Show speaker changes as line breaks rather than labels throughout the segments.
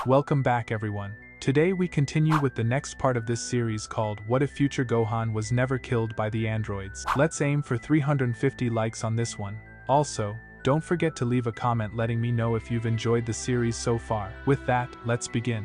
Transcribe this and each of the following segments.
Welcome back everyone. Today we continue with the next part of this series called What If Future Gohan Was Never Killed by the Androids. Let's aim for 350 likes on this one. Also, don't forget to leave a comment letting me know if you've enjoyed the series so far. With that, let's begin.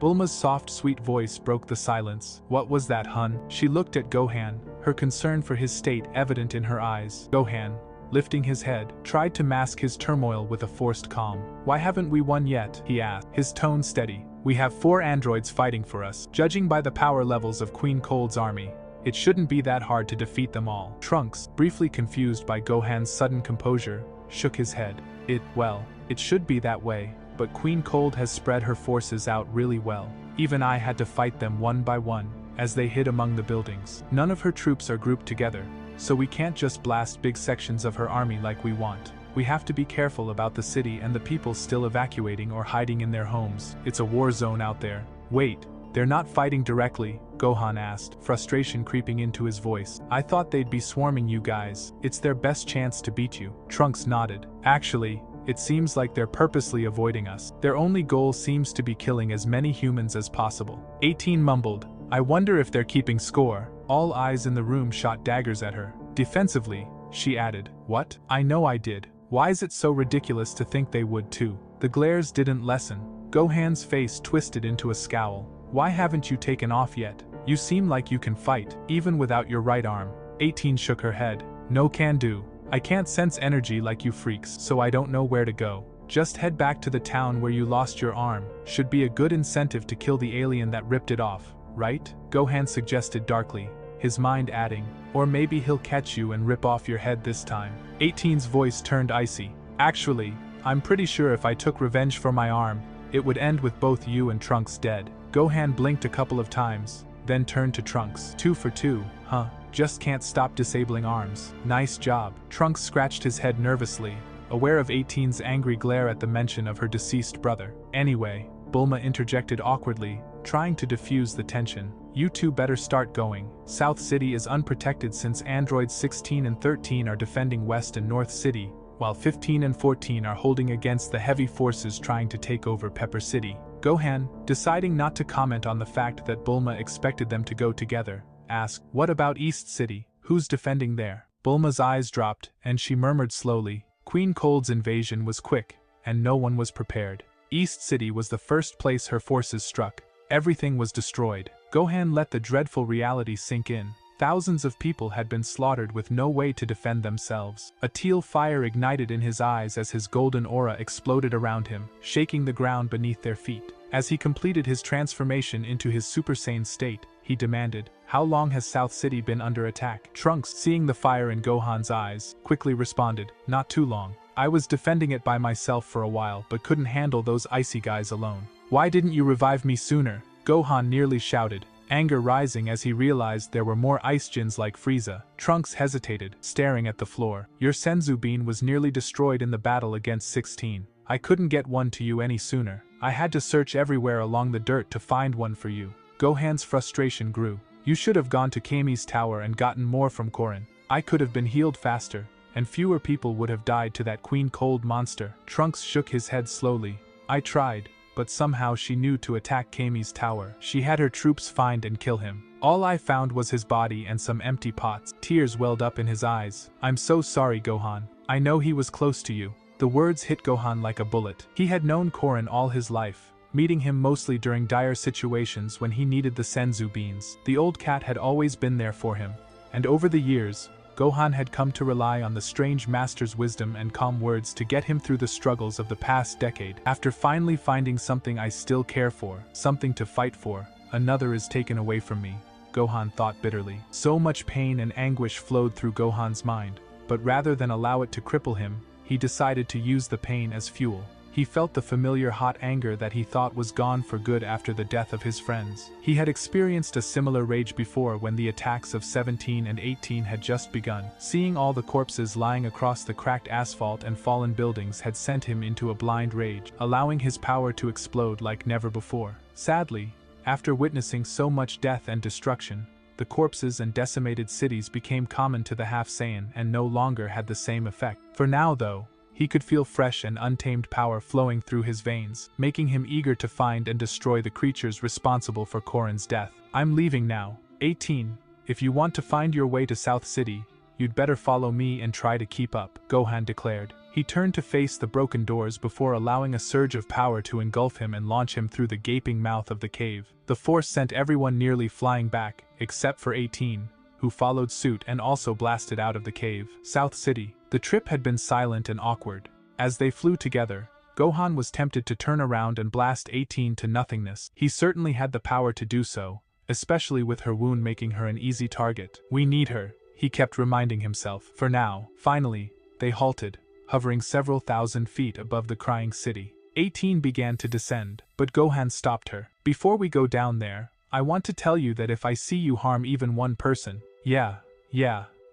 Bulma's soft, sweet voice broke the silence. What was that, hun? She looked at Gohan, her concern for his state evident in her eyes. Gohan, lifting his head, tried to mask his turmoil with a forced calm. Why haven't we won yet? He asked, his tone steady. We have 4 androids fighting for us. Judging by the power levels of Queen Cold's army, it shouldn't be that hard to defeat them all. Trunks, briefly confused by Gohan's sudden composure, shook his head. It should be that way, but Queen Cold has spread her forces out really well. Even I had to fight them one by one, as they hid among the buildings. None of her troops are grouped together, so we can't just blast big sections of her army like we want. We have to be careful about the city and the people still evacuating or hiding in their homes. It's a war zone out there. Wait, they're not fighting directly? Gohan asked, frustration creeping into his voice. I thought they'd be swarming you guys. It's their best chance to beat you. Trunks nodded. Actually, it seems like they're purposely avoiding us. Their only goal seems to be killing as many humans as possible. 18 mumbled. I wonder if they're keeping score. All eyes in the room shot daggers at her. Defensively, she added. What? I know I did. Why is it so ridiculous to think they would too? The glares didn't lessen. Gohan's face twisted into a scowl. Why haven't you taken off yet? You seem like you can fight, even without your right arm. 18 shook her head. No can do. I can't sense energy like you freaks, so I don't know where to go. Just head back to the town where you lost your arm. Should be a good incentive to kill the alien that ripped it off, right? Gohan suggested darkly, his mind adding, or maybe he'll catch you and rip off your head this time. 18's voice turned icy. Actually, I'm pretty sure if I took revenge for my arm, it would end with both you and Trunks dead. Gohan blinked a couple of times, then turned to Trunks. 2 for 2, huh? Just can't stop disabling arms. Nice job. Trunks scratched his head nervously, aware of 18's angry glare at the mention of her deceased brother. Anyway, Bulma interjected awkwardly, trying to diffuse the tension. You two better start going. South City is unprotected since androids 16 and 13 are defending West and North City, while 15 and 14 are holding against the heavy forces trying to take over Pepper City. Gohan, deciding not to comment on the fact that Bulma expected them to go together, asked, what about East City? Who's defending there? Bulma's eyes dropped, and she murmured slowly, Queen Cold's invasion was quick, and no one was prepared. East City was the first place her forces struck. Everything was destroyed. Gohan let the dreadful reality sink in. Thousands of people had been slaughtered with no way to defend themselves. A teal fire ignited in his eyes as his golden aura exploded around him, shaking the ground beneath their feet. As he completed his transformation into his Super Saiyan state, he demanded, how long has South City been under attack? Trunks, seeing the fire in Gohan's eyes, quickly responded, not too long. I was defending it by myself for a while but couldn't handle those icy guys alone. Why didn't you revive me sooner? Gohan nearly shouted, anger rising as he realized there were more ice djinns like Frieza. Trunks hesitated, staring at the floor. Your Senzu bean was nearly destroyed in the battle against 16. I couldn't get one to you any sooner. I had to search everywhere along the dirt to find one for you. Gohan's frustration grew. You should have gone to Kami's tower and gotten more from Korin. I could have been healed faster, and fewer people would have died to that Queen Cold monster. Trunks shook his head slowly. I tried, but somehow she knew to attack Kami's tower. She had her troops find and kill him. All I found was his body and some empty pots. Tears welled up in his eyes. I'm so sorry, Gohan. I know he was close to you. The words hit Gohan like a bullet. He had known Korin all his life, meeting him mostly during dire situations when he needed the Senzu beans. The old cat had always been there for him, and over the years, Gohan had come to rely on the strange master's wisdom and calm words to get him through the struggles of the past decade. After finally finding something I still care for, something to fight for, another is taken away from me, Gohan thought bitterly. So much pain and anguish flowed through Gohan's mind, but rather than allow it to cripple him, he decided to use the pain as fuel. He felt the familiar hot anger that he thought was gone for good after the death of his friends. He had experienced a similar rage before when the attacks of 17 and 18 had just begun. Seeing all the corpses lying across the cracked asphalt and fallen buildings had sent him into a blind rage, allowing his power to explode like never before. Sadly, after witnessing so much death and destruction, the corpses and decimated cities became common to the Half Saiyan and no longer had the same effect. For now though, He could feel fresh and untamed power flowing through his veins, making him eager to find and destroy the creatures responsible for Korin's death. I'm leaving now. 18. If you want to find your way to South City, you'd better follow me and try to keep up, Gohan declared. He turned to face the broken doors before allowing a surge of power to engulf him and launch him through the gaping mouth of the cave. The force sent everyone nearly flying back, except for 18, who followed suit and also blasted out of the cave. South City. The trip had been silent and awkward. As they flew together, Gohan was tempted to turn around and blast 18 to nothingness. He certainly had the power to do so, especially with her wound making her an easy target. We need her, he kept reminding himself. For now. Finally, they halted, hovering several thousand feet above the crying city. 18 began to descend, but Gohan stopped her. Before we go down there, I want to tell you that if I see you harm even one person— Yeah,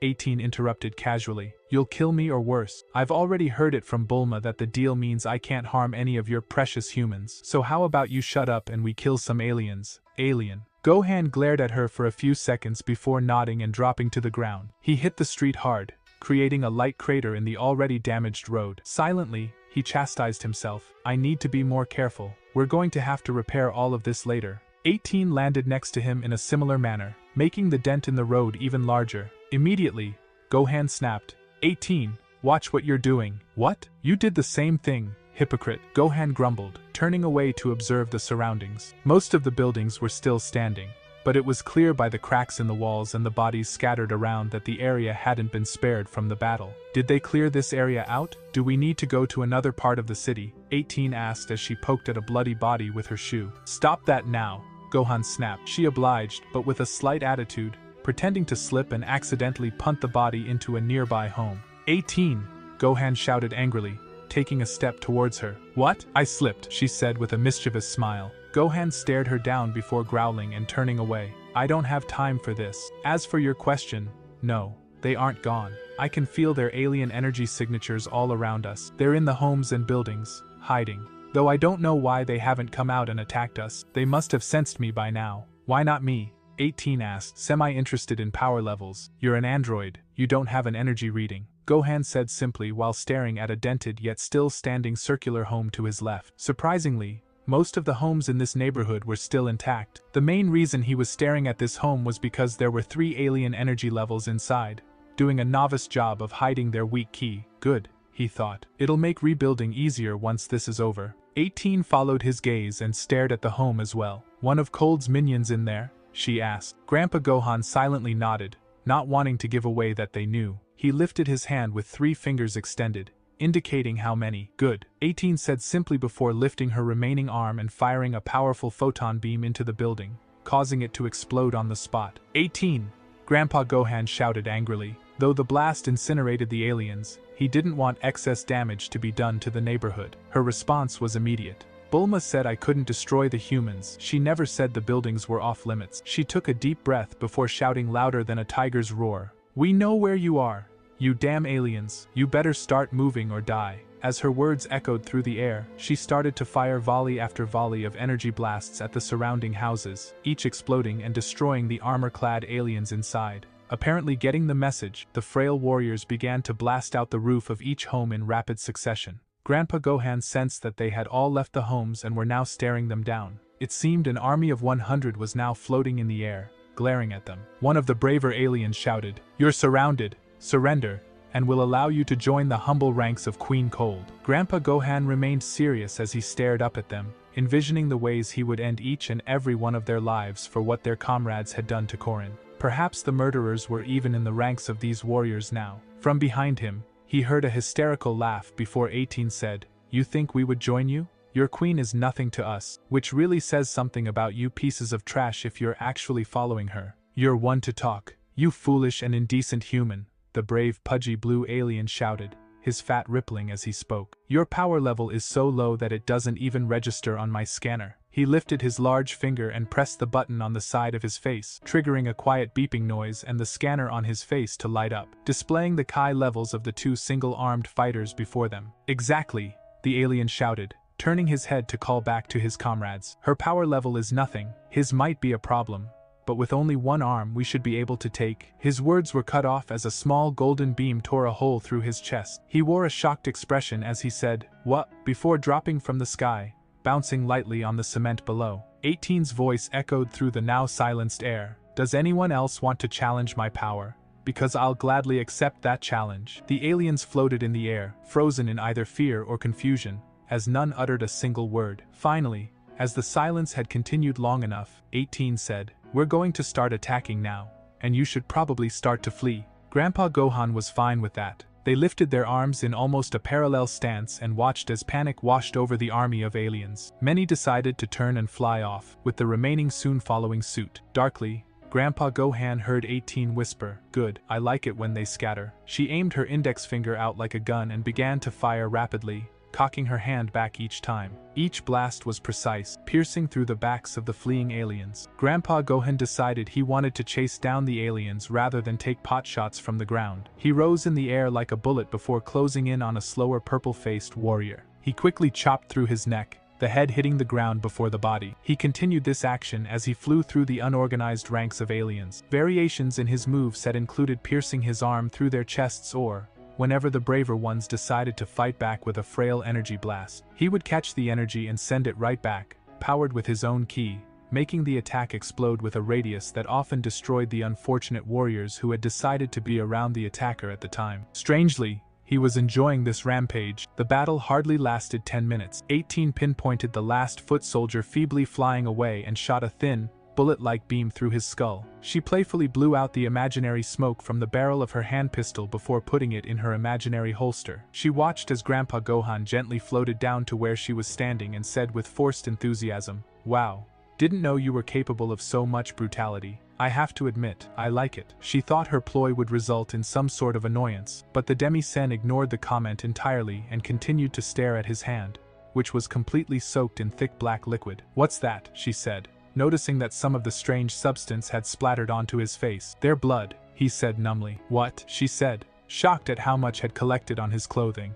18 interrupted casually. You'll kill me or worse. I've already heard it from Bulma that the deal means I can't harm any of your precious humans. So how about you shut up and we kill some aliens? Alien. Gohan glared at her for a few seconds before nodding and dropping to the ground. He hit the street hard, creating a light crater in the already damaged road. Silently, he chastised himself. I need to be more careful. We're going to have to repair all of this later. 18 landed next to him in a similar manner, making the dent in the road even larger. Immediately, Gohan snapped, 18, watch what you're doing. What? You did the same thing, hypocrite, Gohan grumbled, turning away to observe the surroundings. Most of the buildings were still standing, but it was clear by the cracks in the walls and the bodies scattered around that the area hadn't been spared from the battle. Did they clear this area out? Do we need to go to another part of the city? 18 asked as she poked at a bloody body with her shoe. Stop that now, Gohan snapped. She obliged, but with a slight attitude, pretending to slip and accidentally punt the body into a nearby home. 18, Gohan shouted angrily, taking a step towards her. What? I slipped, she said with a mischievous smile. Gohan stared her down before growling and turning away. I don't have time for this. As for your question, no, they aren't gone. I can feel their alien energy signatures all around us. They're in the homes and buildings, hiding. Though I don't know why they haven't come out and attacked us. They must have sensed me by now. Why not me? 18 asked, semi-interested in power levels. You're an android, you don't have an energy reading, Gohan said simply while staring at a dented yet still standing circular home to his left. Surprisingly, most of the homes in this neighborhood were still intact. The main reason he was staring at this home was because there were 3 alien energy levels inside, doing a novice job of hiding their weak key. Good, he thought. It'll make rebuilding easier once this is over. 18 followed his gaze and stared at the home as well. One of Cold's minions in there? She asked. Grandpa Gohan silently nodded, not wanting to give away that they knew. He lifted his hand with 3 fingers extended, indicating how many. Good, 18 said simply before lifting her remaining arm and firing a powerful photon beam into the building, causing it to explode on the spot. 18, Grandpa Gohan shouted angrily. Though the blast incinerated the aliens, he didn't want excess damage to be done to the neighborhood. Her response was immediate. Bulma said I couldn't destroy the humans. She never said the buildings were off limits. She took a deep breath before shouting louder than a tiger's roar. We know where you are. You damn aliens. You better start moving or die. As her words echoed through the air, she started to fire volley after volley of energy blasts at the surrounding houses, each exploding and destroying the armor-clad aliens inside. Apparently getting the message, the frail warriors began to blast out the roof of each home in rapid succession. Grandpa Gohan sensed that they had all left the homes and were now staring them down. It seemed an army of 100 was now floating in the air, glaring at them. One of the braver aliens shouted, "You're surrounded. Surrender, and we'll allow you to join the humble ranks of Queen Cold." Grandpa Gohan remained serious as he stared up at them, envisioning the ways he would end each and every one of their lives for what their comrades had done to Korin. Perhaps the murderers were even in the ranks of these warriors now. From behind him, he heard a hysterical laugh before 18 said, "You think we would join you? Your queen is nothing to us, which really says something about you pieces of trash if you're actually following her. You're one to talk, you foolish and indecent human," the brave pudgy blue alien shouted, his fat rippling as he spoke. "Your power level is so low that it doesn't even register on my scanner." He lifted his large finger and pressed the button on the side of his face, triggering a quiet beeping noise and the scanner on his face to light up, displaying the Chi levels of the 2 single-armed fighters before them. "Exactly," the alien shouted, turning his head to call back to his comrades. "Her power level is nothing. His might be a problem, but with only one arm we should be able to take. His words were cut off as a small golden beam tore a hole through his chest. He wore a shocked expression as he said, "What?" before dropping from the sky, bouncing lightly on the cement below. 18's voice echoed through the now silenced air. "Does anyone else want to challenge my power? Because I'll gladly accept that challenge." The aliens floated in the air, frozen in either fear or confusion, as none uttered a single word. Finally, as the silence had continued long enough, 18 said, "We're going to start attacking now, and you should probably start to flee." Grandpa Gohan was fine with that. They lifted their arms in almost a parallel stance and watched as panic washed over the army of aliens. Many decided to turn and fly off, with the remaining soon following suit. Darkly, Grandpa Gohan heard 18 whisper, "Good, I like it when they scatter." She aimed her index finger out like a gun and began to fire rapidly, cocking her hand back each time. Each blast was precise, piercing through the backs of the fleeing aliens. Grandpa Gohan decided he wanted to chase down the aliens rather than take pot shots from the ground. He rose in the air like a bullet before closing in on a slower purple-faced warrior. He quickly chopped through his neck, the head hitting the ground before the body. He continued this action as he flew through the unorganized ranks of aliens. Variations in his moveset included piercing his arm through their chests or, whenever the braver ones decided to fight back with a frail energy blast, he would catch the energy and send it right back, powered with his own ki, making the attack explode with a radius that often destroyed the unfortunate warriors who had decided to be around the attacker at the time. Strangely, he was enjoying this rampage. The battle hardly lasted 10 minutes. 18 pinpointed the last foot soldier feebly flying away and shot a thin, bullet-like beam through his skull. She playfully blew out the imaginary smoke from the barrel of her hand pistol before putting it in her imaginary holster. She watched as Grandpa Gohan gently floated down to where she was standing and said with forced enthusiasm, "Wow, didn't know you were capable of so much brutality. I have to admit, I like it." She thought her ploy would result in some sort of annoyance, but the demi-sen ignored the comment entirely and continued to stare at his hand, which was completely soaked in thick black liquid. "What's that?" she said, noticing that some of the strange substance had splattered onto his face. "Their blood," he said numbly. "What?" she said, shocked at how much had collected on his clothing.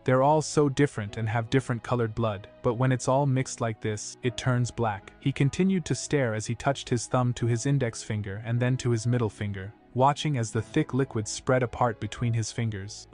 "They're all so different and have different colored blood, but when it's all mixed like this, it turns black." He continued to stare as he touched his thumb to his index finger and then to his middle finger, watching as the thick liquid spread apart between his fingers.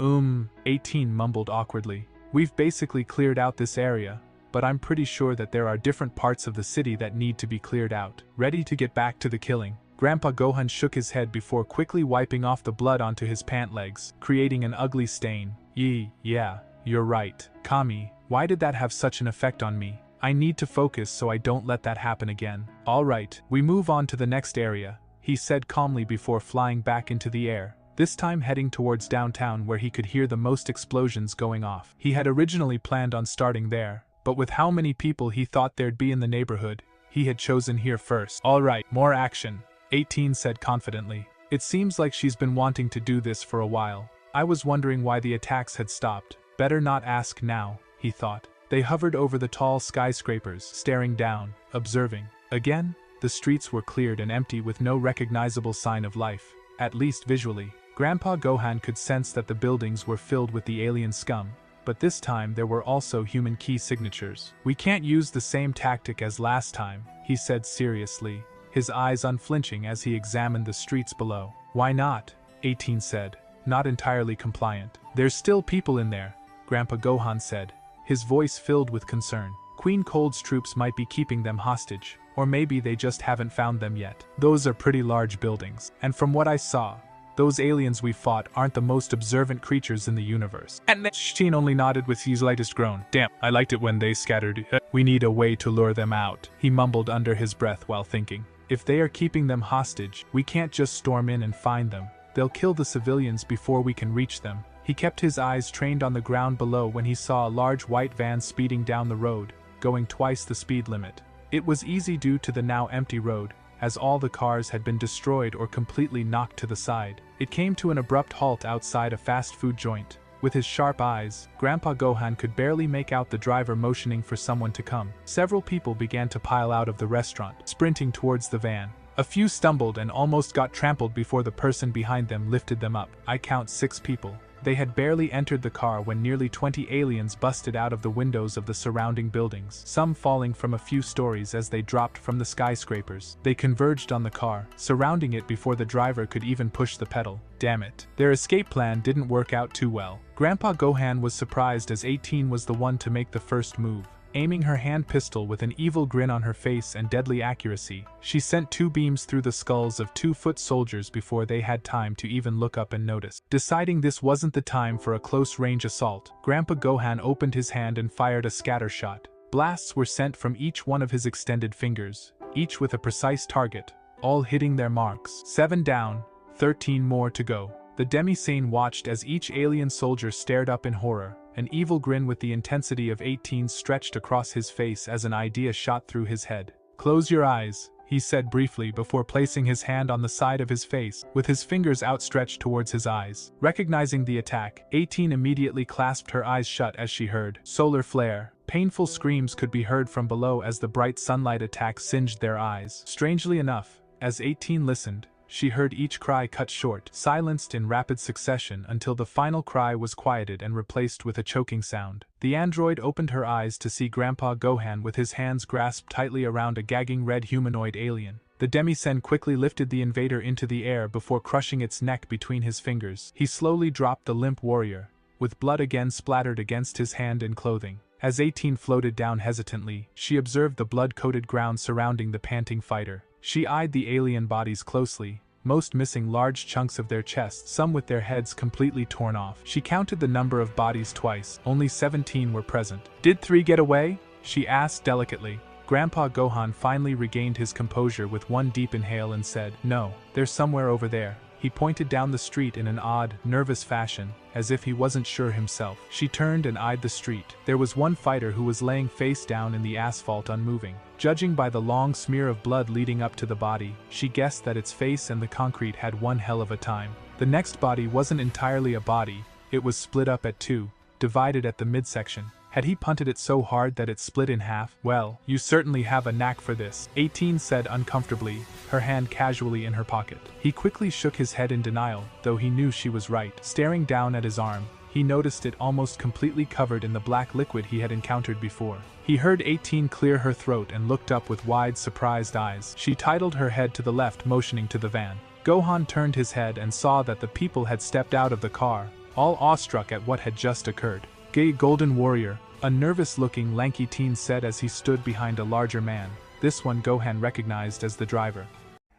18 mumbled awkwardly. "We've basically cleared out this area, but I'm pretty sure that there are different parts of the city that need to be cleared out." Ready to get back to the killing, Grandpa Gohan shook his head before quickly wiping off the blood onto his pant legs, creating an ugly stain. Yeah, you're right. Kami, why did that have such an effect on me? I need to focus so I don't let that happen again." "All right, we move on to the next area," he said calmly before flying back into the air, this time heading towards downtown where he could hear the most explosions going off. He had originally planned on starting there, but with how many people he thought there'd be in the neighborhood, he had chosen here first. "All right, more action," 18 said confidently. "It seems like she's been wanting to do this for a while. I was wondering why the attacks had stopped. Better not ask now," he thought. They hovered over the tall skyscrapers, staring down, observing. Again, the streets were cleared and empty with no recognizable sign of life, at least visually. Grandpa Gohan could sense that the buildings were filled with the alien scum, but this time there were also human key signatures. "We can't use the same tactic as last time," he said seriously, his eyes unflinching as he examined the streets below. "Why not?" 18 said, not entirely compliant. "There's still people in there," Grandpa Gohan said, his voice filled with concern. "Queen Cold's troops might be keeping them hostage, or maybe they just haven't found them yet. Those are pretty large buildings, and from what I saw, those aliens we fought aren't the most observant creatures in the universe." And Sheen only nodded with his lightest groan. "Damn, I liked it when they scattered. We need a way to lure them out," he mumbled under his breath while thinking. "If they are keeping them hostage, we can't just storm in and find them. They'll kill the civilians before we can reach them." He kept his eyes trained on the ground below when he saw a large white van speeding down the road, going twice the speed limit. It was easy due to the now empty road, as all the cars had been destroyed or completely knocked to the side. It came to an abrupt halt outside a fast food joint. With his sharp eyes, Grandpa Gohan could barely make out the driver motioning for someone to come. Several people began to pile out of the restaurant, sprinting towards the van. A few stumbled and almost got trampled before the person behind them lifted them up. "I count 6 people," They had barely entered the car when nearly 20 aliens busted out of the windows of the surrounding buildings, some falling from a few stories as they dropped from the skyscrapers. They converged on the car, surrounding it before the driver could even push the pedal. Damn it. Their escape plan didn't work out too well. Grandpa Gohan was surprised as 18 was the one to make the first move. Aiming her hand pistol with an evil grin on her face and deadly accuracy, she sent 2 beams through the skulls of 2-foot soldiers before they had time to even look up and notice. Deciding this wasn't the time for a close-range assault, Grandpa Gohan opened his hand and fired a scatter shot. Blasts were sent from each one of his extended fingers, each with a precise target, all hitting their marks. 7 down, 13 more to go. The demi-sane watched as each alien soldier stared up in horror. An evil grin with the intensity of 18 stretched across his face as an idea shot through his head. "Close your eyes," he said briefly before placing his hand on the side of his face, with his fingers outstretched towards his eyes. Recognizing the attack, 18 immediately clasped her eyes shut as she heard solar flare. Painful screams could be heard from below as the bright sunlight attack singed their eyes. Strangely enough, as 18 listened, she heard each cry cut short, silenced in rapid succession until the final cry was quieted and replaced with a choking sound. The android opened her eyes to see Grandpa Gohan with his hands grasped tightly around a gagging red humanoid alien. The demi-sen quickly lifted the invader into the air before crushing its neck between his fingers. He slowly dropped the limp warrior, with blood again splattered against his hand and clothing. As 18 floated down hesitantly, she observed the blood-coated ground surrounding the panting fighter. She eyed the alien bodies closely, most missing large chunks of their chests, some with their heads completely torn off. She counted the number of bodies twice, only 17 were present. "Did 3 get away?" she asked delicately. Grandpa Gohan finally regained his composure with one deep inhale and said, "No, they're somewhere over there." He pointed down the street in an odd, nervous fashion, as if he wasn't sure himself. She turned and eyed the street. There was one fighter who was laying face down in the asphalt unmoving. Judging by the long smear of blood leading up to the body, she guessed that its face and the concrete had one hell of a time. The next body wasn't entirely a body, it was split up at 2, divided at the midsection. Had he punted it so hard that it split in half? "Well, you certainly have a knack for this," 18 said uncomfortably, her hand casually in her pocket. He quickly shook his head in denial, though he knew she was right. Staring down at his arm, he noticed it almost completely covered in the black liquid he had encountered before. He heard 18 clear her throat and looked up with wide, surprised eyes. She titled her head to the left, motioning to the van. Gohan turned his head and saw that the people had stepped out of the car, all awestruck at what had just occurred. "Gay Golden Warrior," a nervous-looking lanky teen said as he stood behind a larger man. This one Gohan recognized as the driver.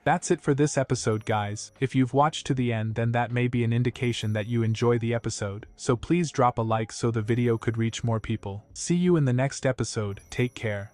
That's it for this episode, guys. If you've watched to the end, then that may be an indication that you enjoy the episode, so please drop a like so the video could reach more people. See you in the next episode, take care.